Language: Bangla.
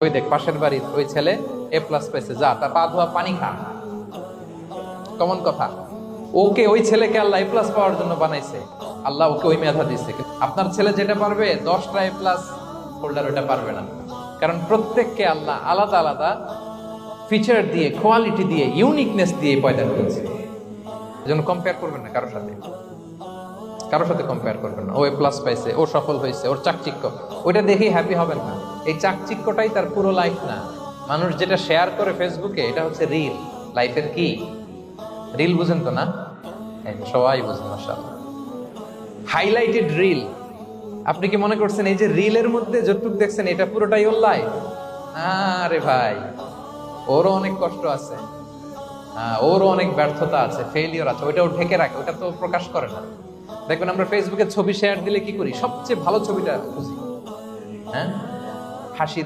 ওই দেখ পাশের বাড়ির ওই ছেলে এ প্লাস পাইছে, যা তার পা ধোয়া পানি খা। কমন কথা। ওকে, ওই ছেলেকে আল্লাহ এ প্লাস পাওয়ার জন্য বানাইছে, আল্লাহ ওকে ওই মেধা দিচ্ছে। আপনার ছেলে যেটা পারবে 10টা এ প্লাস হোল্ডার ওটা পারবে না, কারণ প্রত্যেককে আল্লাহ আলাদা আলাদা ফিচার দিয়ে, কোয়ালিটি দিয়ে, ইউনিকনেস দিয়ে পয়দা করেছে। এজন্য কম্পেয়ার করবেন না কারোর সাথে, কারোর সাথে কম্পেয়ার করবেন না। ও এ প্লাস পাইছে, ও সফল হয়েছে, ওর চাকচিক্য, ওইটা দেখেই হ্যাপি হবেন না। এই চাকচিক্যটাই তার পুরো লাইফ না। মানুষ যেটা শেয়ার করে ফেসবুকে, এটা হচ্ছে রিল। লাইফের কি রিল বুঝেন তো না? সবাই বুঝেন মাশাআল্লাহ। Highlighted reel. আপনি কি মনে করছেন এই যে রিলের মধ্যে যতটুকু দেখছেন এটা পুরোটাই ওর লাইফ? আরে ভাই, ওরও অনেক কষ্ট আছে, ওরও অনেক ব্যর্থতা আছে, ফেলিওর আছে, ওইটাও ঢেকে রাখে, ওটা তো প্রকাশ করে না। দেখবেন আমরা ফেসবুকে ছবি শেয়ার দিলে কি করি? সবচেয়ে ভালো ছবিটা খুঁজি, হ্যাঁ, হাসি